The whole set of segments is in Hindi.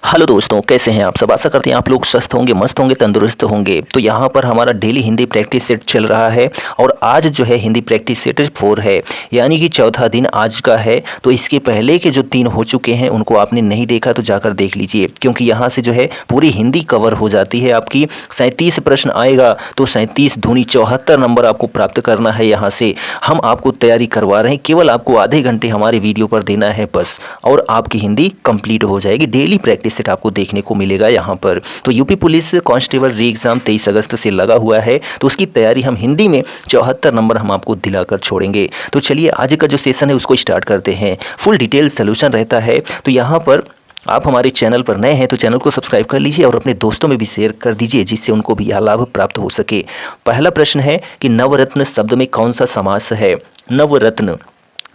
हेलो दोस्तों, कैसे हैं आप सब। आशा करते हैं आप लोग स्वस्थ होंगे, मस्त होंगे, तंदुरुस्त होंगे। तो यहाँ पर हमारा डेली हिंदी प्रैक्टिस सेट चल रहा है और आज जो है हिंदी प्रैक्टिस सेट 4 है, यानी कि चौथा दिन आज का है। तो इसके पहले के जो 3 हो चुके हैं उनको आपने नहीं देखा तो जाकर देख लीजिए, क्योंकि यहाँ से जो है पूरी हिंदी कवर हो जाती है आपकी। 37 प्रश्न आएगा तो 37 दूनी 74 नंबर आपको प्राप्त करना है। यहाँ से हम आपको तैयारी करवा रहे हैं, केवल आपको आधे घंटे हमारे वीडियो पर देना है बस, और आपकी हिंदी कंप्लीट हो जाएगी। डेली प्रैक्टिस सेट आपको देखने को मिलेगा यहाँ पर। तो यूपी पुलिस कांस्टेबल री एग्जाम 23 अगस्त से लगा हुआ है, तो उसकी तैयारी हम हिंदी में 74 नंबर हम आपको दिलाकर छोड़ेंगे। तो चलिए आज का जो सेशन है उसको स्टार्ट करते हैं। फुल डिटेल सोल्यूशन रहता है। तो यहाँ पर आप हमारे चैनल पर नए हैं तो चैनल को सब्सक्राइब कर लीजिए और अपने दोस्तों में भी शेयर कर दीजिए, जिससे उनको भी यह लाभ प्राप्त हो सके। पहला प्रश्न है कि नवरत्न शब्द में कौन सा समास है। नवरत्न,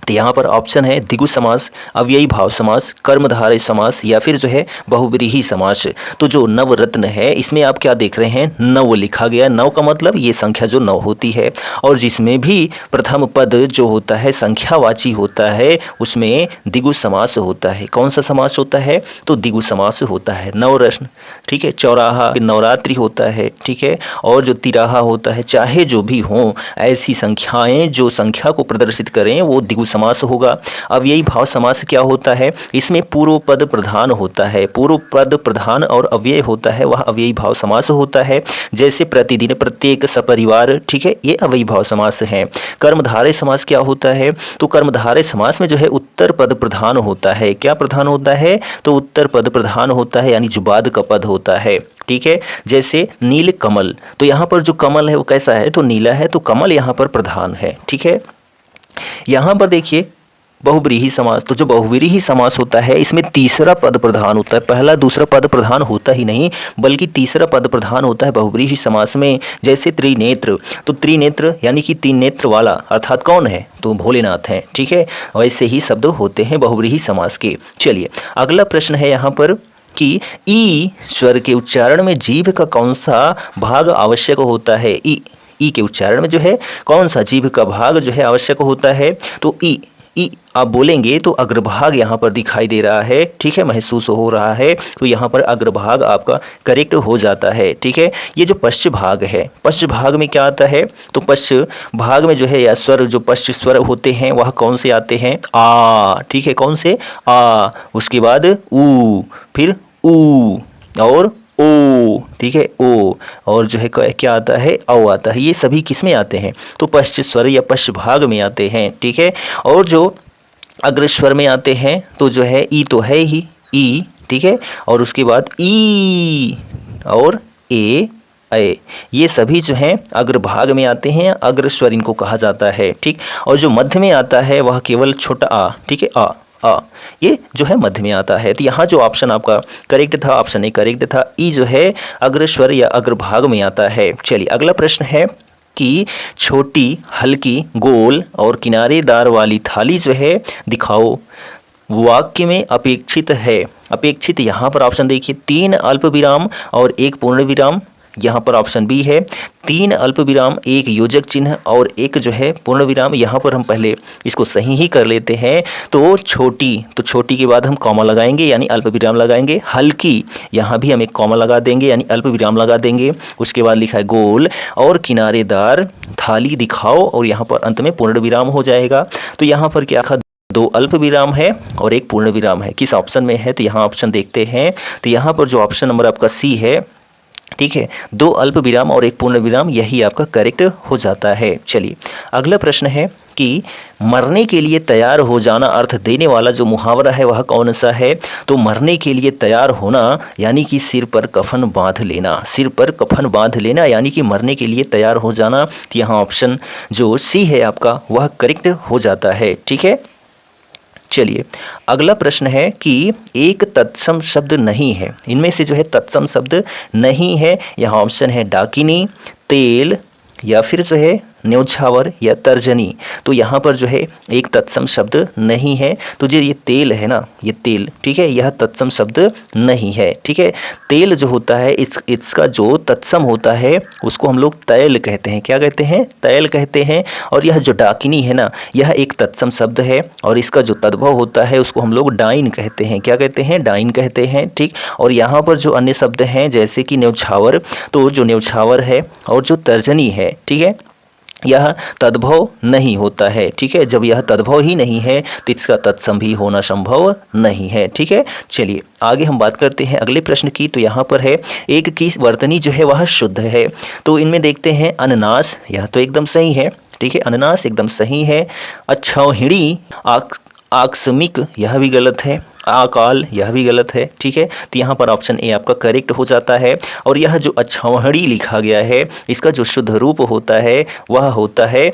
तो यहाँ पर ऑप्शन है द्विगु समास, अव्ययी भाव समास, कर्मधारय समास या फिर जो है बहुव्रीहि समास। तो जो नवरत्न है इसमें आप क्या देख रहे हैं, नव लिखा गया। नव का मतलब ये संख्या जो 9 होती है, और जिसमें भी प्रथम पद जो होता है संख्यावाची होता है उसमें द्विगु समास होता है। कौन सा समास होता है, तो द्विगु समास होता है। नवरत्न, ठीक है। चौराहा, नवरात्रि होता है, ठीक है। और जो तिराहा होता है, चाहे जो भी हों ऐसी संख्याएं जो संख्या को प्रदर्शित करें वो द्विगु समास होगा। अव्ययी भाव समास क्या होता है, इसमें पूर्व पद प्रधान होता है। पूर्व पद प्रधान और अव्यय होता है, वह अव्ययी भाव समास होता है। जैसे प्रतिदिन, प्रत्येक, सपरिवार, ठीक है, ये अव्ययी भाव समास है। कर्मधारय समास क्या होता है, तो कर्मधारय समास में जो है उत्तर पद प्रधान होता है। क्या प्रधान होता है, तो उत्तर पद प्रधान होता है, यानी जो बाद का पद होता है, ठीक है। जैसे नील कमल, तो यहाँ पर जो कमल है वो कैसा है, तो नीला है, तो कमल यहाँ पर प्रधान है, ठीक है। यहाँ पर देखिए बहुव्रीहि समास, तो जो बहुव्रीहि समास होता है इसमें तीसरा पद प्रधान होता है। पहला दूसरा पद प्रधान होता ही नहीं, बल्कि तीसरा पद प्रधान होता है बहुव्रीहि समास में। जैसे त्रिनेत्र, तो त्रिनेत्र यानी कि 3 नेत्र वाला, अर्थात कौन है, तो भोलेनाथ हैं, ठीक है। वैसे ही शब्द होते हैं बहुव्रीहि समास के। चलिए अगला प्रश्न है यहाँ पर कि ई स्वर के उच्चारण में जीभ का कौन सा भाग आवश्यक होता है। ई के उच्चारण में जो है कौन सा जीभ का भाग जो है आवश्यक होता है, तो ई आप बोलेंगे तो अग्रभाग यहाँ पर दिखाई दे रहा है, ठीक है, महसूस हो रहा है। तो यहाँ पर अग्रभाग आपका करेक्ट हो जाता है, ठीक है। ये जो पश्च भाग है, पश्च भाग में क्या आता है, तो पश्च भाग में जो है या स्वर, जो पश्च स्वर होते हैं वह कौन से आते हैं, आ, ठीक है, कौन से, आ, उसके बाद ऊ, फिर ऊ और ओ, ठीक है, ओ, और जो है क्या आता है, औ आता है। ये सभी किस में आते हैं, तो पश्च स्वर या पश्च भाग में आते हैं, ठीक है। और जो अग्र स्वर में आते हैं तो जो है ई तो है ही, ई, ठीक है, और उसके बाद ई और ए, ये सभी जो हैं अग्रभाग में आते हैं, अग्र स्वर इनको कहा जाता है, ठीक। और जो मध्य में आता है वह केवल छोटा आ, ठीक है, आ, ये जो है मध्य में आता है। तो यहाँ जो ऑप्शन आपका करेक्ट था, ऑप्शन ए करेक्ट था। ई जो है अग्रस्वर या अग्रभाग में आता है। चलिए अगला प्रश्न है कि छोटी, हल्की, गोल और किनारेदार वाली थाली जो है दिखाओ। वाक्य में अपेक्षित है। अपेक्षित यहाँ पर ऑप्शन देखिए, 3 अल्प विराम और 1 पूर्ण विराम। यहाँ पर ऑप्शन बी है 3 अल्प विराम, 1 योजक चिन्ह और 1 जो है पूर्ण विराम। यहाँ पर हम पहले इसको सही ही कर लेते हैं। तो छोटी, तो छोटी के बाद हम कॉमा लगाएंगे यानी अल्प विराम लगाएंगे। हल्की, यहाँ भी हम एक कॉमा लगा देंगे यानी अल्प विराम लगा देंगे। उसके बाद लिखा है गोल और किनारेदार थाली दिखाओ, और यहाँ पर अंत में पूर्ण विराम हो जाएगा। तो यहाँ पर क्या, 2 अल्प विराम है और 1 पूर्ण विराम है। किस ऑप्शन में है, तो यहाँ ऑप्शन देखते हैं। तो यहाँ पर जो ऑप्शन नंबर आपका सी है, ठीक है, 2 अल्प विराम और 1 पूर्ण विराम, यही आपका करेक्ट हो जाता है। चलिए अगला प्रश्न है कि मरने के लिए तैयार हो जाना अर्थ देने वाला जो मुहावरा है वह कौन सा है। तो मरने के लिए तैयार होना यानी कि सिर पर कफन बांध लेना, सिर पर कफन बांध लेना यानी कि मरने के लिए तैयार हो जाना। तो यहाँ ऑप्शन जो सी है आपका वह करेक्ट हो जाता है, ठीक है। चलिए अगला प्रश्न है कि एक तत्सम शब्द नहीं है, इनमें से जो है तत्सम शब्द नहीं है। यहाँ ऑप्शन है डाकिनी, तेल या फिर जो है न्योछावर या तर्जनी, तो यहाँ पर जो है एक तत्सम शब्द नहीं है। तो जो ये तेल है ना, ये तेल, ठीक है, यह तत्सम शब्द नहीं है। ठीक है, तेल जो होता है इसका जो तत्सम होता है उसको हम लोग तैल कहते हैं। क्या कहते हैं? तैल कहते हैं। और यह जो डाकिनी है ना, यह एक तत्सम शब्द है और इसका जो तद्भव होता है उसको हम लोग डाइन कहते हैं। क्या कहते हैं? डाइन कहते हैं। ठीक, और यहाँ पर जो अन्य शब्द हैं जैसे कि न्योछावर, तो जो न्योछावर है और जो तर्जनी है, ठीक है, यह तद्भव नहीं होता है। ठीक है, जब यह तद्भव ही नहीं है तो इसका तत्सम भी होना संभव नहीं है। ठीक है, चलिए आगे हम बात करते हैं अगले प्रश्न की। तो यहाँ पर है एक की वर्तनी जो है वह शुद्ध है। तो इनमें देखते हैं अननास, यह तो एकदम सही है। ठीक है, अननास एकदम सही है। अक्षौहिणी, आकस्मिक, यह भी गलत है। अकाल, यह भी गलत है। ठीक है, तो यहाँ पर ऑप्शन ए आपका करेक्ट हो जाता है। और यह जो अक्षौहिणी लिखा गया है इसका जो शुद्ध रूप होता है वह होता है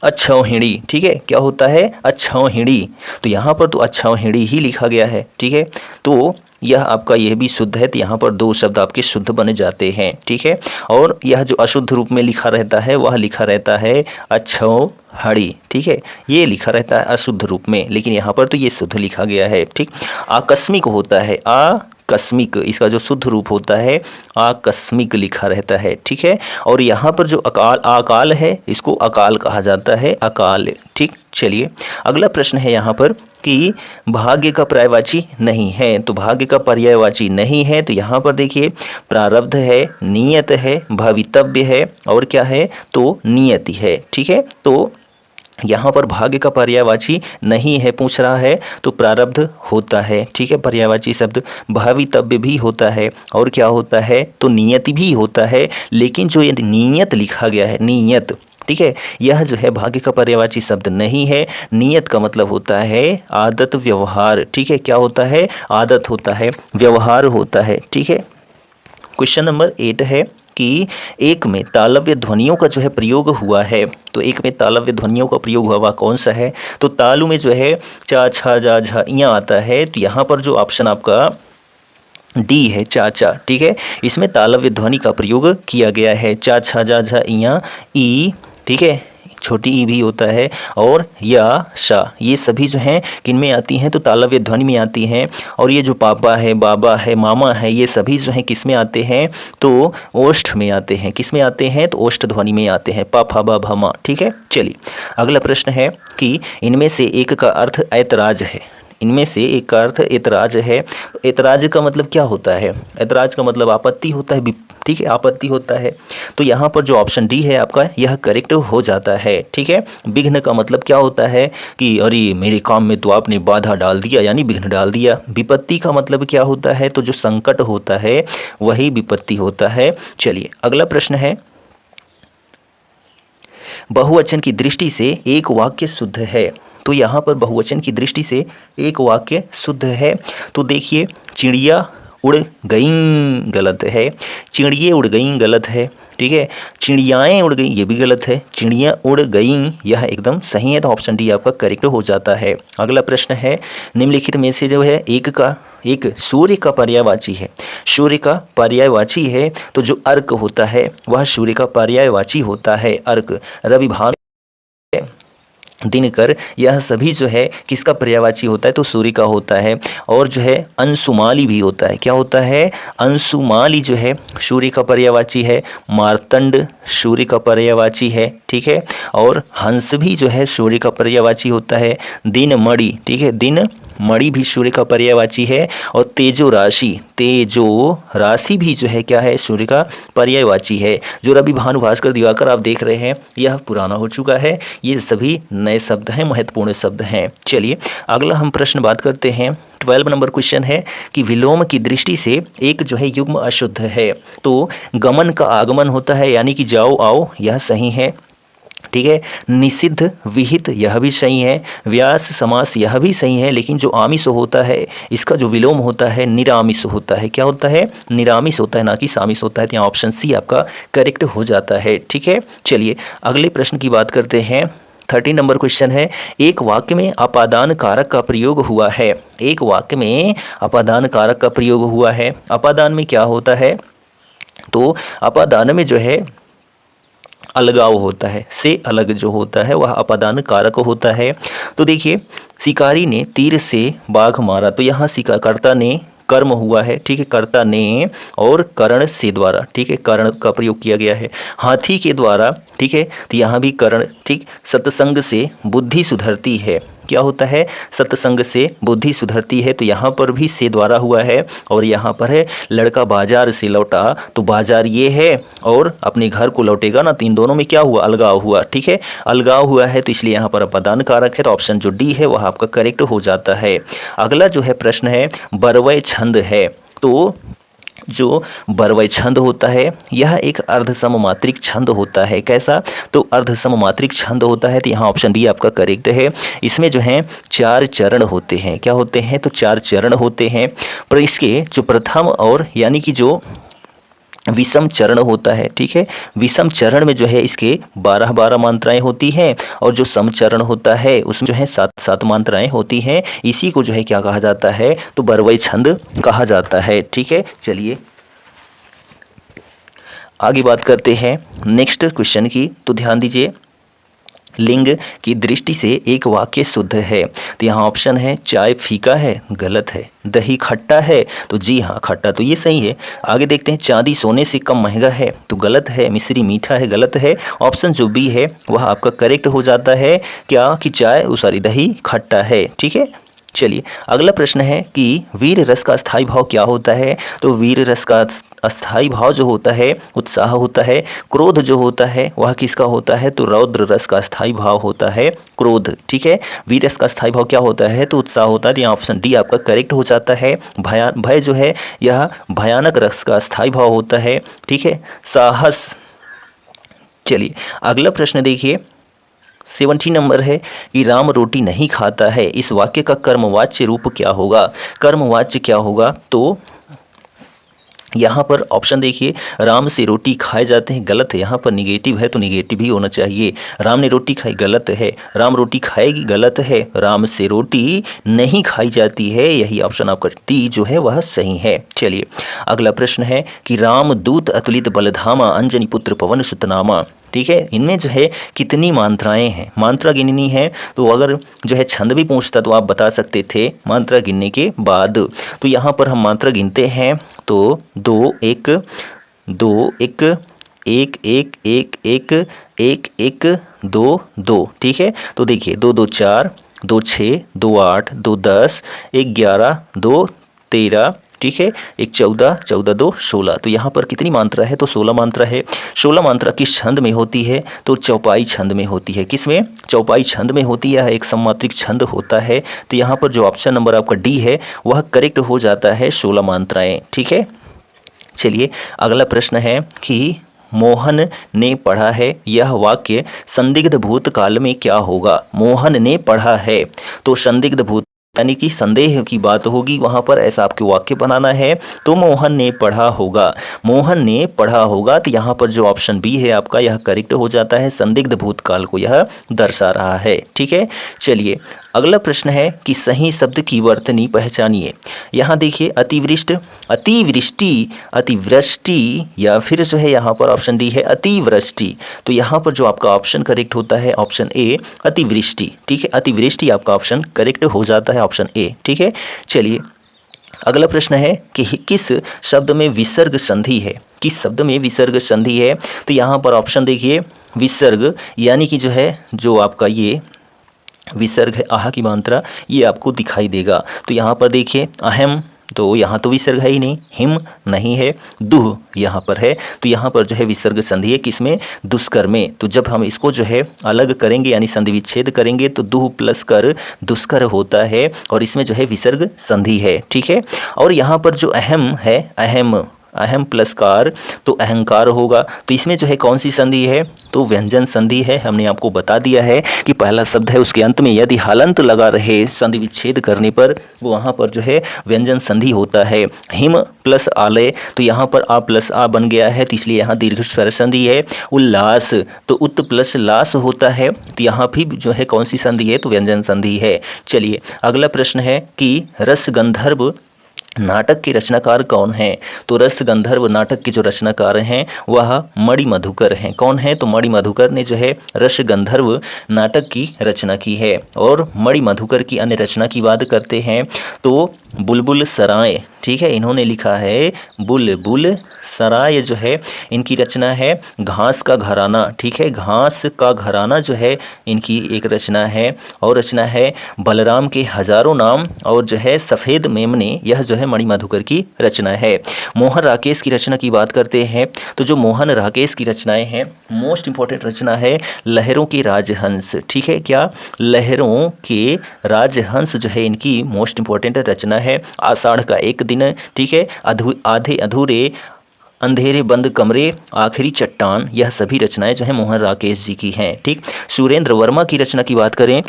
अक्षौहिणी। ठीक है, क्या होता है? अक्षौहिणी। तो यहाँ पर तो अक्षौहिणी ही लिखा गया है। ठीक है, तो यह आपका यह भी शुद्ध है, तो यहाँ पर दो शब्द आपके शुद्ध बन जाते हैं। ठीक है, और यह जो अशुद्ध रूप में लिखा रहता है वह लिखा रहता है अक्षौहिणी। ठीक है, ये लिखा रहता है अशुद्ध रूप में, लेकिन यहाँ पर तो ये शुद्ध लिखा गया है। ठीक, आकस्मिक होता है, आकस्मिक, इसका जो शुद्ध रूप होता है आकस्मिक लिखा रहता है। ठीक है, और यहाँ पर जो अकाल है इसको अकाल कहा जाता है, अकाल। ठीक, चलिए अगला प्रश्न है यहाँ पर कि भाग्य का पर्यायवाची नहीं है। तो भाग्य का पर्यायवाची नहीं है, तो यहाँ पर देखिए प्रारब्ध है, नियत है, भवितव्य है और क्या है? तो नियति है। ठीक है, तो यहाँ पर भाग्य का पर्यायवाची नहीं है पूछ रहा है, तो प्रारब्ध होता है। ठीक है, पर्यायवाची शब्द भवितव्य भी होता है और क्या होता है? तो नियति भी होता है। लेकिन जो ये नियत लिखा गया है, नियत, ठीक है, यह जो है भाग्य का पर्यायवाची शब्द नहीं है। नियत का मतलब होता है आदत, व्यवहार। ठीक है, क्या होता है? आदत होता है, व्यवहार होता है। ठीक है, क्वेश्चन नंबर 8 है कि एक में तालव्य ध्वनियों का जो है प्रयोग हुआ है। तो एक में तालव्य ध्वनियों का प्रयोग हुआ वह कौन सा है? तो तालु में जो है चा, छा, जा, झा, इया आता है। तो यहाँ पर जो ऑप्शन आपका डी है, चाचा। ठीक है, इसमें तालव्य ध्वनि का प्रयोग किया गया है। चा, छा, जा, झा, इया, ई। ठीक है, छोटी ई भी होता है और या, शा, ये सभी जो हैं किन में आती हैं? तो तालव्य ध्वनि में आती हैं। और ये जो पापा है, बाबा है, मामा है, ये सभी जो हैं किस में आते हैं? तो ओष्ठ में आते हैं। किस में आते हैं? तो ओष्ठ ध्वनि में आते हैं, पा, फा, बा, भा, मा। ठीक है, चलिए अगला प्रश्न है कि इनमें से एक का अर्थ ऐतराज है। इनमें से एक का अर्थ ऐतराज है। ऐतराज का मतलब क्या होता है? ऐतराज का मतलब आपत्ति होता है। ठीक है, आपत्ति होता है। तो यहाँ पर जो ऑप्शन डी है आपका यह करेक्ट हो जाता है। ठीक है, विघ्न का मतलब क्या होता है कि अरे मेरे काम में तो आपने बाधा डाल दिया, यानी विघ्न डाल दिया। विपत्ति का मतलब क्या होता है? तो जो संकट होता है वही विपत्ति होता है। चलिए अगला प्रश्न है, बहुवचन की दृष्टि से एक वाक्य शुद्ध है। तो यहाँ पर बहुवचन की दृष्टि से एक वाक्य शुद्ध है। तो देखिए चिड़िया उड़ गईं गलत है, चिड़िये उड़ गईं गलत है। ठीक है, चिड़ियाएँ उड़ गईं ये भी गलत है, चिड़ियाँ उड़ गईं यह एकदम सही है। तो ऑप्शन डी आपका करेक्ट हो जाता है। अगला प्रश्न है, निम्नलिखित में से जो है एक सूर्य का पर्यायवाची है। सूर्य का पर्यायवाची है, तो जो अर्क होता है वह सूर्य का पर्यायवाची होता है। अर्क, रवि, भानु, दिनकर, यह सभी जो है किसका पर्यायवाची होता है? तो सूर्य का होता है। और जो है अंशुमाली भी होता है। क्या होता है? अंशुमाली जो है सूर्य का पर्यायवाची है। मार्तंड सूर्य का पर्यायवाची है। ठीक है, और हंस भी जो है सूर्य का पर्यायवाची होता है। दिनमणि, ठीक है, दिन मणि भी सूर्य का पर्यायवाची है। और तेजो राशि भी जो है क्या है? सूर्य का पर्यायवाची है। जो रवि, भानु, भास्कर, दिवाकर आप देख रहे हैं यह पुराना हो चुका है, ये सभी नए शब्द हैं, महत्वपूर्ण शब्द हैं। चलिए अगला हम प्रश्न बात करते हैं। 12 नंबर क्वेश्चन है कि विलोम की दृष्टि से एक जो है युग्म अशुद्ध है। तो गमन का आगमन होता है, यानी कि जाओ आओ, यह सही है। ठीक है, निषिद्ध विहित यह भी सही है। व्यास समास यह भी सही है। लेकिन जो आमिष होता है इसका जो विलोम होता है निरामिष होता है। क्या होता है? निरामिष होता है, ना कि सामिष होता है। तो यहाँ ऑप्शन सी आपका करेक्ट हो जाता है। ठीक है, चलिए अगले प्रश्न की बात करते हैं। 13 नंबर क्वेश्चन है, एक वाक्य में अपादान कारक का प्रयोग हुआ है। एक वाक्य में अपादान कारक का प्रयोग हुआ है। अपादान में क्या होता है? तो अपादान में जो है अलगाव होता है, से अलग जो होता है वह अपादान कारक होता है। तो देखिए, शिकारी ने तीर से बाघ मारा, तो यहाँ शिकारकर्ता ने कर्म हुआ है, ठीक है, कर्ता ने, और करण से द्वारा, ठीक है, करण का प्रयोग किया गया है। हाथी के द्वारा, ठीक है, तो यहाँ भी करण, ठीक। सत्संग से बुद्धि सुधरती है, क्या होता है, सत्संग से बुद्धि सुधरती है, तो यहाँ पर भी से द्वारा हुआ है। और यहाँ पर है लड़का बाजार से लौटा, तो बाजार ये है और अपने घर को लौटेगा ना, तो इन दोनों में क्या हुआ, अलगाव हुआ, ठीक है, अलगाव हुआ है, तो इसलिए यहाँ पर अपादान कारक है, तो ऑप्शन जो डी है वह आपका करेक्ट हो जाता है। अगला जो है प्रश्न है बरवय छंद है। तो जो बरवय छंद होता है यह एक अर्ध सममात्रिक छंद होता है। कैसा, तो अर्ध सममात्रिक छंद होता है, तो यहाँ ऑप्शन बी आपका करेक्ट है। इसमें जो है 4 चरण होते हैं, क्या होते हैं, तो 4 चरण होते हैं। पर इसके जो प्रथम और यानी कि जो विषम चरण होता है, ठीक है, विषम चरण में जो है इसके 12-12 मात्राएं होती हैं, और जो सम चरण होता है उसमें जो है 7-7 मात्राएं होती हैं। इसी को जो है क्या कहा जाता है, तो बरवय छंद कहा जाता है, ठीक है। चलिए आगे बात करते हैं नेक्स्ट क्वेश्चन की। तो ध्यान दीजिए, लिंग की दृष्टि से एक वाक्य शुद्ध है, तो यहाँ ऑप्शन है चाय फीका है, गलत है। दही खट्टा है, तो जी हाँ खट्टा, तो ये सही है। आगे देखते हैं, चांदी सोने से कम महंगा है, तो गलत है। मिश्री मीठा है, गलत है। ऑप्शन जो बी है वह आपका करेक्ट हो जाता है, क्या कि दही खट्टा है, ठीक है। चलिए अगला प्रश्न है कि वीर रस का स्थायी भाव क्या होता है। तो वीर रस का अस्थाई भाव जो होता है उत्साह होता है। क्रोध जो होता है वह किसका होता है, तो रौद्र रस का स्थायी भाव होता है क्रोध, ठीक है। वीर रस का स्थायी भाव क्या होता है, तो उत्साह होता है, तो यहाँ ऑप्शन डी आपका करेक्ट हो जाता है। भय जो है यह भयानक रस का स्थायी भाव होता है, ठीक है। साहस, चलिए अगला प्रश्न देखिए 70 नंबर है कि राम रोटी नहीं खाता है, इस वाक्य का कर्मवाच्य रूप क्या होगा। कर्मवाच्य क्या होगा, तो यहाँ पर ऑप्शन देखिए, राम से रोटी खाए जाते हैं, गलत है। यहाँ पर निगेटिव है तो निगेटिव ही होना चाहिए। राम ने रोटी खाई, गलत है। राम रोटी खाएगी, गलत है। राम से रोटी नहीं खाई जाती है, यही ऑप्शन आपका डी जो है वह सही है। चलिए अगला प्रश्न है कि राम दूत अतुलित बलधामा अंजनी पुत्र पवन सुतनामा, ठीक है। इनमें जो है कितनी मात्राएं हैं, मात्रा गिननी है, तो अगर जो है छंद भी पूछता तो आप बता सकते थे मात्रा गिनने के बाद। तो यहाँ पर हम मात्रा गिनते हैं, तो 2 1 2 1 1 1 1 1 1 1 2 2, ठीक है। तो देखिए 2 2 4 2 6 2 8 2 10 1 11 2 13, ठीक है, 1 14 14 2 16। तो यहाँ पर कितनी मात्रा है, तो 16 मात्रा है। 16 मात्रा किस छंद में होती है, तो चौपाई छंद में होती है। किसमें, चौपाई छंद में होती है, एक सममात्रिक छंद होता है। तो यहाँ पर जो ऑप्शन नंबर आपका डी है वह करेक्ट हो जाता है, 16 मात्राएं, ठीक है। चलिए अगला प्रश्न है कि मोहन ने पढ़ा है, यह वाक्य संदिग्ध भूतकाल में क्या होगा। मोहन ने पढ़ा है, तो संदिग्ध भूत यानी कि संदेह की बात होगी, वहां पर ऐसा आपको वाक्य बनाना है, तो मोहन ने पढ़ा होगा। मोहन ने पढ़ा होगा, तो यहाँ पर जो ऑप्शन बी है आपका यह करेक्ट हो जाता है, संदिग्ध भूतकाल को यह दर्शा रहा है, ठीक है। चलिए अगला प्रश्न है कि सही शब्द की वर्तनी पहचानिए। यहाँ देखिए अतिवृष्टि, अतिवृष्टि या फिर जो है यहाँ पर ऑप्शन डी है अतिवृष्टि। तो यहाँ पर जो आपका ऑप्शन करेक्ट होता है ऑप्शन ए अतिवृष्टि, ठीक है। अतिवृष्टि आपका ऑप्शन करेक्ट हो जाता है, ऑप्शन ए, ठीक है। चलिए अगला प्रश्न है कि किस शब्द में विसर्ग संधि है, किस शब्द में विसर्ग संधि है। तो यहाँ पर ऑप्शन देखिए विसर्ग यानी कि जो है जो आपका ये विसर्ग है आह की मात्रा, ये आपको दिखाई देगा। तो यहाँ पर देखिए अहम, तो यहाँ तो विसर्ग है ही नहीं, हिम नहीं है, दुह यहाँ पर है, तो यहाँ पर जो है विसर्ग संधि है किसमें, दुष्कर में। तो जब हम इसको जो है अलग करेंगे यानी संधि विच्छेद करेंगे तो दुह प्लस कर दुष्कर होता है, और इसमें जो है विसर्ग संधि है, ठीक है। और यहाँ पर जो अहम है, अहम प्लस कार तो अहंकार होगा। तो इसमें जो है कौन सी संधि है, तो व्यंजन संधि है। हमने आपको बता दिया है कि पहला शब्द है उसके अंत में यदि हलंत लगा रहे संधि विच्छेद करने पर वहाँ पर जो है व्यंजन संधि होता है। हिम प्लस आलय, तो यहाँ पर आ प्लस आ बन गया है, तो इसलिए यहाँ दीर्घ स्वर संधि है। उल्लास, तो उत प्लस लास होता है, तो यहाँ भी जो है कौन सी संधि है, तो व्यंजन संधि है। चलिए अगला प्रश्न है कि रस गंधर्व नाटक के रचनाकार कौन हैं? तो रस गंधर्व नाटक के जो रचनाकार हैं वह मणि मधुकर हैं। कौन है? तो मणि मधुकर ने जो है रस गंधर्व नाटक की रचना की है। और मणि मधुकर की अन्य रचना की बात करते हैं तो बुलबुल सराय, ठीक है, इन्होंने लिखा है बुलबुल सराय जो है इनकी रचना है। घास का घराना, ठीक है, घास का घराना जो है इनकी एक रचना है। और रचना है बलराम के हजारों नाम और जो है सफ़ेद मेमने, यह जो है मणि मधुकर की रचना है। मोहन राकेश की रचना की बात करते हैं तो जो मोहन राकेश की रचनाएं हैं, मोस्ट इंपॉर्टेंट रचना है लहरों के राजहंस, ठीक है, क्या? लहरों के राजहंस जो है इनकी मोस्ट इंपॉर्टेंट रचना है। आषाढ़ का एक दिन, ठीक है, आधे अधूरे, अंधेरे बंद कमरे, आखिरी चट्टान, यह सभी रचनाएं जो हैं मोहन राकेश जी की हैं। ठीक, सुरेंद्र वर्मा की रचना की बात करें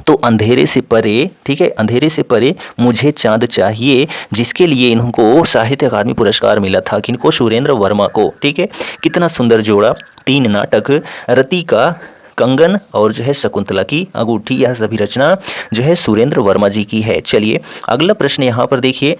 तो अंधेरे से परे, ठीक है, अंधेरे से परे मुझे चांद चाहिए, जिसके लिए इनको साहित्य अकादमी पुरस्कार मिला था। किनको? सुरेंद्र वर्मा को। ठीक है, कितना सुंदर जोड़ा। 3 नाटक, रति का कंगन और जो है शकुंतला की अंगूठी, यह सभी रचना जो है सुरेंद्र वर्मा जी की है। चलिए अगला प्रश्न यहाँ पर देखिए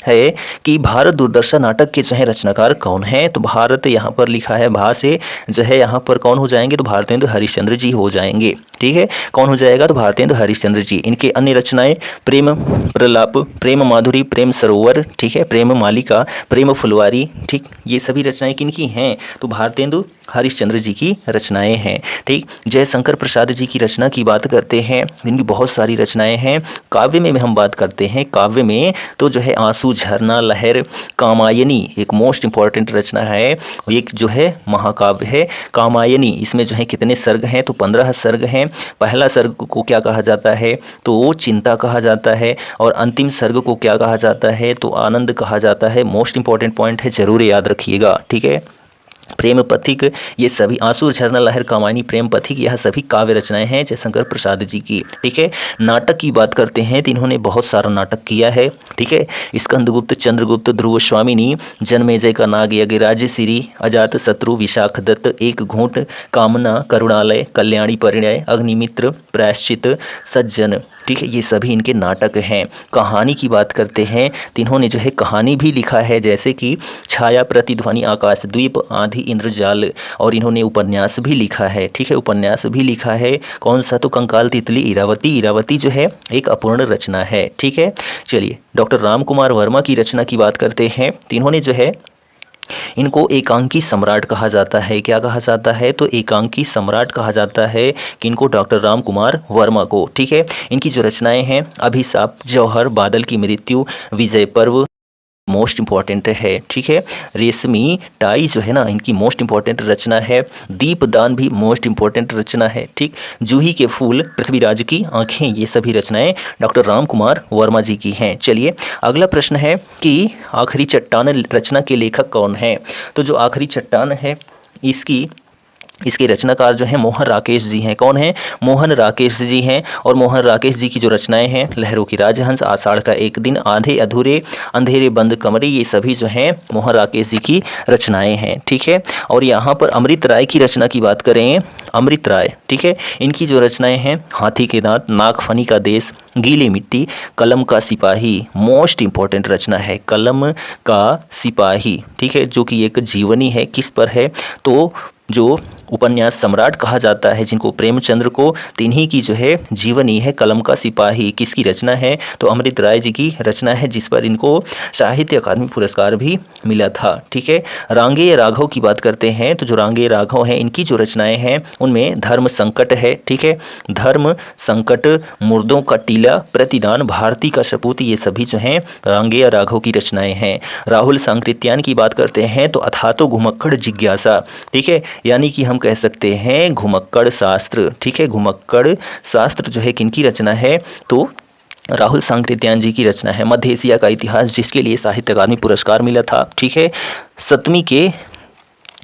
है कि भारत दूरदर्शन नाटक के जो है रचनाकार कौन है? तो भारत यहाँ पर लिखा है, भा से जो है यहाँ पर कौन हो जाएंगे? तो भारतेंदु हरिश्चंद्र जी हो जाएंगे। ठीक है, कौन हो जाएगा? तो भारतेंदु हरिश्चंद्र जी। इनके अन्य रचनाएं प्रेम प्रलाप, प्रेम माधुरी, प्रेम सरोवर, ठीक है, प्रेम मालिका, प्रेम फुलवारी, ठीक, ये सभी रचनाएं किनकी हैं? तो भारतेंदु हरिश्चंद्र जी की रचनाएं हैं। ठीक, जयशंकर प्रसाद जी की रचना की बात करते हैं, इनकी बहुत सारी रचनाएं हैं। काव्य में हम बात करते हैं, काव्य में तो जो है आंसू, झरना, लहर, कामायनी एक मोस्ट इंपॉर्टेंट रचना है, एक जो है महाकाव्य है कामायनी। इसमें जो है कितने सर्ग हैं? तो 15 सर्ग हैं। पहला सर्ग को क्या कहा जाता है? तो चिंता कहा जाता है। और अंतिम सर्ग को क्या कहा जाता है? तो आनंद कहा जाता है। मोस्ट इंपॉर्टेंट पॉइंट है, जरूर याद रखिएगा। ठीक है, प्रेम पथिक, ये सभी आंसू, झरना, लहर, कामायनी, प्रेम पथिक, यह सभी काव्य रचनाएं हैं जयशंकर प्रसाद जी की। ठीक है, नाटक की बात करते हैं तो इन्होंने बहुत सारा नाटक किया है। ठीक है, स्कंदगुप्त, चंद्रगुप्त, ध्रुव स्वामिनी, जन्मेजय का नाग यज्ञ, राजश्री, अजात शत्रु, विशाख दत्त, एक घूंट, कामना, करुणालय, कल्याणी परिणय, अग्निमित्र, प्रायश्चित, सज्जन, ठीक है, ये सभी इनके नाटक हैं। कहानी की बात करते हैं तो इन्होंने जो है कहानी भी लिखा है, जैसे कि छाया, प्रतिध्वनि, आकाशद्वीप, आंधी, इंद्रजाल, और इन्होंने उपन्यास भी लिखा है। ठीक है, उपन्यास भी लिखा है। कौन सा? तो कंकाल, तितली, इरावती। इरावती जो है एक अपूर्ण रचना है। ठीक है, चलिए डॉक्टर राम कुमार वर्मा की रचना की बात करते हैं तो इन्होंने जो है, इनको एकांकी सम्राट कहा जाता है। क्या कहा जाता है? तो एकांकी सम्राट कहा जाता है किनको? डॉक्टर राम कुमार वर्मा को। ठीक है, इनकी जो रचनाएं हैं अभिशाप, जौहर, बादल की मृत्यु, विजय पर्व, मोस्ट इंपॉर्टेंट है। ठीक है, रेशमी टाई जो है ना, इनकी मोस्ट इंपॉर्टेंट रचना है। दीपदान भी मोस्ट इंपॉर्टेंट रचना है। ठीक, जूही के फूल, पृथ्वीराज की आंखें, ये सभी रचनाएं डॉक्टर राम कुमार वर्मा जी की हैं। चलिए अगला प्रश्न है कि आखिरी चट्टान रचना के लेखक कौन है? तो जो आखिरी चट्टान है इसके रचनाकार जो हैं मोहन राकेश जी हैं। कौन हैं? मोहन राकेश जी हैं। और मोहन राकेश जी की जो रचनाएं हैं, लहरों की राजहंस, आषाढ़ का एक दिन, आधे अधूरे, अंधेरे बंद कमरे, ये सभी जो हैं मोहन राकेश जी की रचनाएं हैं। ठीक है, और यहाँ पर अमृत राय की रचना की बात करें, अमृत राय, ठीक है, इनकी जो रचनाएं हैं हाथी के दांत, नागफनी का देश, गीली मिट्टी, कलम का सिपाही, मोस्ट इंपॉर्टेंट रचना है कलम का सिपाही। ठीक है, जो कि एक जीवनी है, किस पर है? तो जो उपन्यास सम्राट कहा जाता है जिनको, प्रेमचंद्र को, तिन्हीं की जो है जीवनी है कलम का सिपाही। किसकी रचना है? तो अमृत राय जी की रचना है, जिस पर इनको साहित्य अकादमी पुरस्कार भी मिला था। ठीक है, रांगेय राघव की बात करते हैं तो जो रांगेय राघव हैं, इनकी जो रचनाएं हैं उनमें धर्म संकट है। ठीक है, धर्म संकट, मुर्दों का टीला, प्रतिदान, भारती का सपूत, ये सभी जो हैं रांगेय राघव की रचनाएं हैं। राहुल सांकृत्यायन की बात करते हैं तो अथातो घुमक्कड़ जिज्ञासा, ठीक है, यानी कि हम कह सकते हैं घुमक्कड़ शास्त्र। ठीक है, घुमक्कड़ शास्त्र जो है किनकी रचना है? तो राहुल सांकृत्यायन जी की रचना है। मध्य एशिया का इतिहास, जिसके लिए साहित्य अकादमी पुरस्कार मिला था। ठीक है, 7वीं के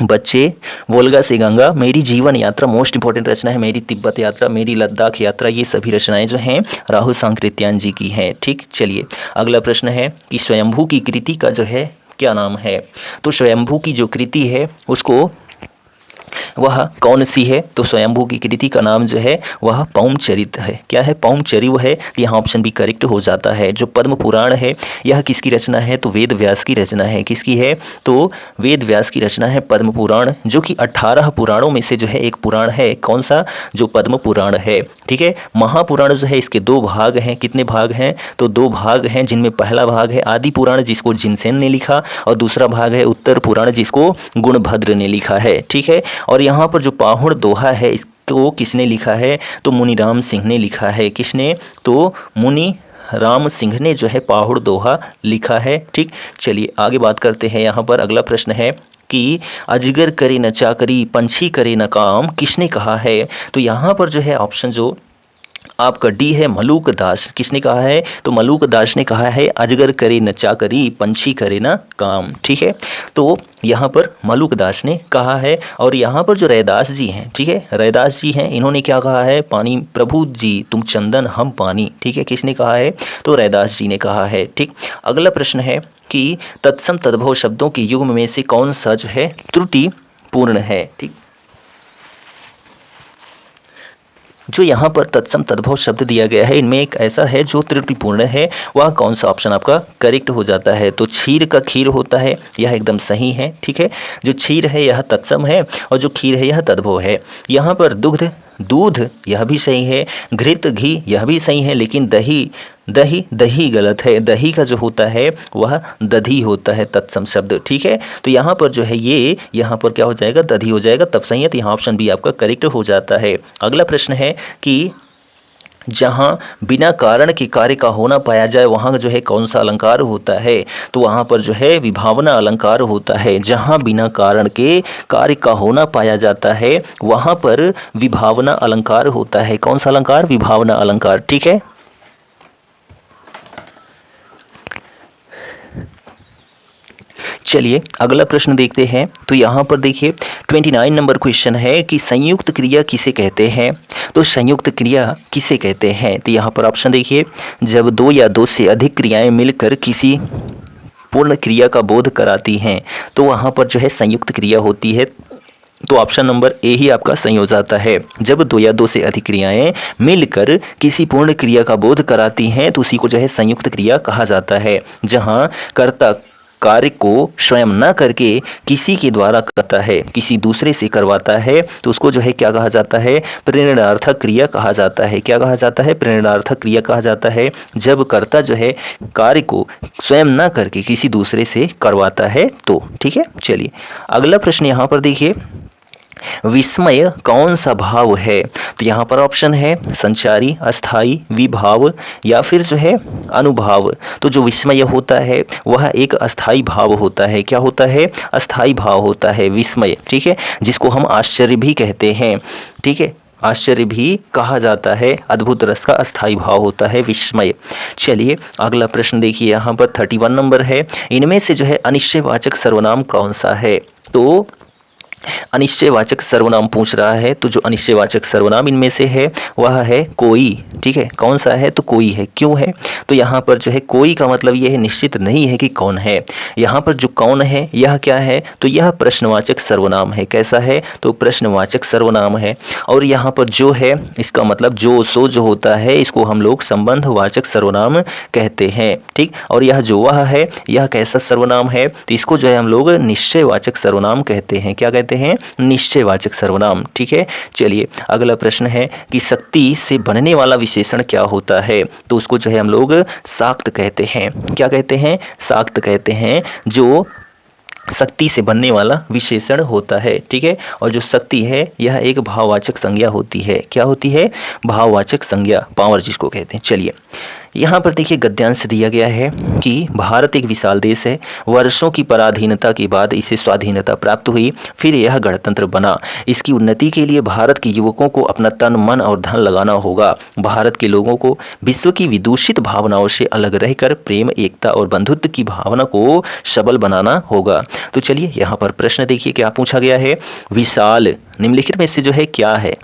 बच्चे, वोल्गा से गंगा, मेरी जीवन यात्रा, मोस्ट इंपॉर्टेंट रचना है। मेरी तिब्बत यात्रा, मेरी लद्दाख यात्रा, ये सभी रचनाएं जो हैं राहुल सांकृत्यायन जी की हैं। ठीक, चलिए अगला प्रश्न है कि स्वयंभू की कृति का जो है क्या नाम है? तो स्वयंभू की जो कृति है उसको वह कौन सी है? तो स्वयंभू की कृति का नाम जो है वह पौमचरित है। क्या है? पौमचरिव है। यहाँ ऑप्शन भी करेक्ट हो जाता है। जो पद्म पुराण है यह किसकी रचना है? तो वेद व्यास की रचना है। किसकी है? तो वेद व्यास की रचना है पद्म पुराण, जो कि 18 पुराणों में से जो है एक पुराण है। कौन सा? जो पद्म पुराण है। ठीक है। महापुराण जो है इसके 2 भाग हैं। कितने भाग हैं? तो 2 भाग हैं, जिनमें पहला भाग है आदि पुराण जिसको जिनसेन ने लिखा, और दूसरा भाग है उत्तर पुराण जिसको गुणभद्र ने लिखा है। ठीक है। और यहाँ पर जो पाहुड़ दोहा है इसको किसने लिखा है? तो मुनिराम सिंह ने लिखा है। किसने? तो मुनि राम सिंह ने जो है पाहुड़ दोहा लिखा है। ठीक। चलिए आगे बात करते हैं। यहाँ पर अगला प्रश्न है कि अजगर करे न चाकरी, पंछी करे न काम, किसने कहा है? तो यहाँ पर जो है ऑप्शन जो आपका डी है मलूक दास। किसने कहा है? तो मलूक दास ने कहा है अजगर करे न चाकरी, पंछी करे न काम। ठीक है। तो यहाँ पर मलूक दास ने कहा है। और यहाँ पर जो रैदास जी हैं, ठीक है, रैदास जी हैं, इन्होंने क्या कहा है? पानी प्रभु जी तुम चंदन हम पानी। ठीक है। किसने कहा है? तो रैदास जी ने कहा है। ठीक। अगला प्रश्न है कि तत्सम तद्भव शब्दों के युग्म में से कौन सा जो है त्रुटिपूर्ण है? ठीक। जो यहाँ पर तत्सम तद्भव शब्द दिया गया है इनमें एक ऐसा है जो त्रुटिपूर्ण है। वह कौन सा? ऑप्शन आपका करेक्ट हो जाता है। तो क्षीर का खीर होता है, यह एकदम सही है। ठीक है। जो क्षीर है यह तत्सम है, और जो खीर है यह तद्भव है। यहाँ पर दुग्ध दूध यह भी सही है, घृत घी यह भी सही है, लेकिन दही दही दही गलत है। दही का जो होता है वह दधी होता है तत्सम शब्द। ठीक है। तो यहाँ पर जो है ये यहाँ पर क्या हो जाएगा? दधी हो जाएगा, तब सही है। तो यहाँ ऑप्शन बी आपका करेक्ट हो जाता है। अगला प्रश्न है कि जहाँ बिना कारण के कार्य का होना पाया जाए वहाँ जो है कौन सा अलंकार होता है? तो वहाँ पर जो है विभावना अलंकार होता है। जहाँ बिना कारण के कार्य का होना पाया जाता है वहाँ पर विभावना अलंकार होता है। कौन सा अलंकार? विभावना अलंकार। ठीक है। चलिए अगला प्रश्न देखते हैं। तो यहाँ पर देखिए 29 नंबर क्वेश्चन है कि संयुक्त क्रिया किसे कहते हैं? तो संयुक्त क्रिया किसे कहते हैं? तो यहाँ पर ऑप्शन देखिए, जब 2 या 2 से अधिक क्रियाएं मिलकर किसी पूर्ण क्रिया का बोध कराती हैं तो वहाँ पर जो है संयुक्त क्रिया होती है। तो ऑप्शन नंबर ए ही आपका सही हो जाता है। जब 2 या 2 से अधिक क्रियाएं मिलकर किसी पूर्ण क्रिया का बोध कराती हैं तो उसी को जो है संयुक्त क्रिया कहा जाता है। जहां कर्ता कार्य को स्वयं न करके किसी के द्वारा करता है, किसी दूसरे से करवाता है, तो उसको जो है क्या कहा जाता है? प्रेरणार्थक क्रिया कहा जाता है। क्या कहा जाता है? प्रेरणार्थक क्रिया कहा जाता है। जब कर्ता जो है कार्य को स्वयं न करके किसी दूसरे से करवाता है तो। ठीक है। चलिए अगला प्रश्न यहाँ पर देखिए, विस्मय कौन सा भाव है? तो यहाँ पर ऑप्शन है संचारी, अस्थाई, विभाव या फिर जो है अनुभाव। तो जो विस्मय होता है वह एक अस्थाई भाव होता है। क्या होता है? अस्थाई भाव होता है विस्मय। ठीक है। जिसको हम आश्चर्य भी कहते हैं। ठीक है। आश्चर्य भी कहा जाता है। अद्भुत रस का अस्थाई भाव होता है विस्मय। चलिए अगला प्रश्न देखिए, यहाँ पर 31 नंबर है। इनमें से जो है अनिश्चयवाचक सर्वनाम कौन सा है? तो अनिश्चयवाचक सर्वनाम पूछ रहा है। तो जो अनिश्चयवाचक सर्वनाम इनमें से है वह है कोई। ठीक है। कौन सा है? तो कोई है। क्यों है? तो यहाँ पर जो है कोई का मतलब यह है निश्चित नहीं है कि कौन है। यहाँ पर जो कौन है यह क्या है? तो यह प्रश्नवाचक सर्वनाम है। कैसा है? तो प्रश्नवाचक सर्वनाम है। और यहाँ पर जो है इसका मतलब जो सो जो होता है इसको हम लोग संबंधवाचक सर्वनाम कहते हैं। ठीक। और यह जो वह है यह कैसा सर्वनाम है? तो इसको जो है हम लोग निश्चयवाचक सर्वनाम कहते हैं। क्या कहते हैं? निश्चयवाचक सर्वनाम। ठीक है। चलिए अगला प्रश्न है कि शक्ति से बनने वाला विशेषण क्या होता है? तो उसको जो है हम लोग शाक्त कहते हैं। क्या कहते हैं? शाक्त कहते हैं। जो शक्ति से बनने वाला विशेषण होता है। ठीक है। और जो शक्ति है यह एक भाववाचक संज्ञा होती है। क्या होती है? भाववाचक संज्ञा, पावर जिसको कहते हैं। चलिए यहाँ पर देखिए गद्यांश दिया गया है कि भारत एक विशाल देश है। वर्षों की पराधीनता के बाद इसे स्वाधीनता प्राप्त हुई, फिर यह गणतंत्र बना। इसकी उन्नति के लिए भारत के युवकों को अपना तन मन और धन लगाना होगा। भारत के लोगों को विश्व की विदूषित भावनाओं से अलग रहकर प्रेम, एकता और बंधुत्व की भावना को सबल बनाना होगा। तो चलिए यहाँ पर प्रश्न देखिए क्या पूछा गया है। विशाल निम्नलिखित में से जो है क्या है?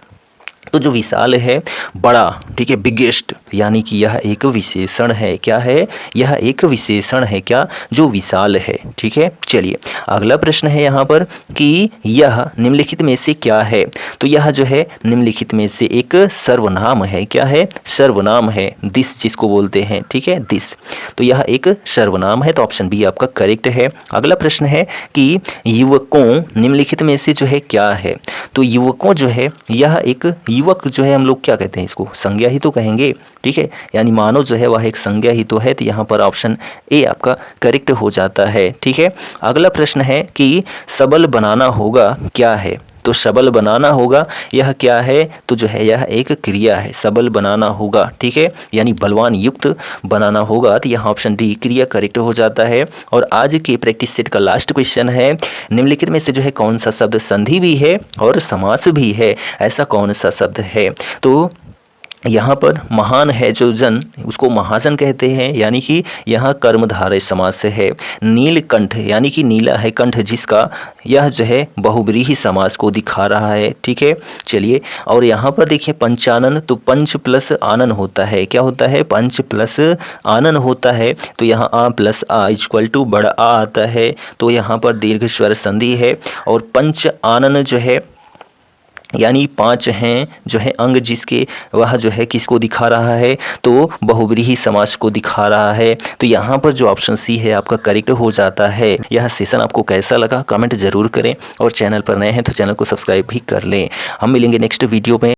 तो जो विशाल है बड़ा, ठीक है, बिगेस्ट, यानी कि यह एक विशेषण है। क्या है? यह एक विशेषण है। क्या? जो विशाल है। ठीक है, चलिए अगला प्रश्न है यहाँ पर कि यह निम्नलिखित में से क्या है? तो यह जो है निम्नलिखित में से एक सर्वनाम है। क्या है? सर्वनाम है। दिस जिसको बोलते हैं, ठीक है, दिस। तो यह एक सर्वनाम है, तो ऑप्शन बी आपका करेक्ट है। अगला प्रश्न है कि युवकों निम्नलिखित में से जो है क्या है? तो युवकों जो है यह एक युवक जो है, हम लोग क्या कहते हैं इसको? संज्ञा ही तो कहेंगे, ठीक है, यानी मानव जो है वह एक संज्ञा ही तो है। तो यहाँ पर ऑप्शन ए आपका करेक्ट हो जाता है। ठीक है, अगला प्रश्न है कि सबल बनाना होगा क्या है? तो सबल बनाना होगा यह क्या है? तो जो है यह एक क्रिया है। सबल बनाना होगा, ठीक है, यानी बलवान युक्त बनाना होगा। तो यहाँ ऑप्शन डी क्रिया करेक्ट हो जाता है। और आज के प्रैक्टिस सेट का लास्ट क्वेश्चन है, निम्नलिखित में से जो है कौन सा शब्द संधि भी है और समास भी है? ऐसा कौन सा शब्द है? तो यहाँ पर महान है जो जन, उसको महाजन कहते हैं, यानी कि यहाँ कर्मधारय समास है। नीलकंठ यानी कि नीला है कंठ जिसका, यह जो है बहुब्रीहि समास को दिखा रहा है। ठीक है, चलिए, और यहाँ पर देखिए पंचानन, तो पंच प्लस आनन होता है। क्या होता है? पंच प्लस आनन होता है। तो यहाँ आ प्लस आ इक्वल टू बड़ा आ आता है। तो यहाँ पर दीर्घ स्वर संधि है। और पंच आनन जो है यानी 5 हैं जो है अंग, जिसके वह जो है किसको दिखा रहा है? तो बहुब्रीहि समास को दिखा रहा है। तो यहाँ पर जो ऑप्शन सी है आपका करेक्ट हो जाता है। यह सेशन आपको कैसा लगा कमेंट जरूर करें, और चैनल पर नए हैं तो चैनल को सब्सक्राइब भी कर लें। हम मिलेंगे नेक्स्ट वीडियो में।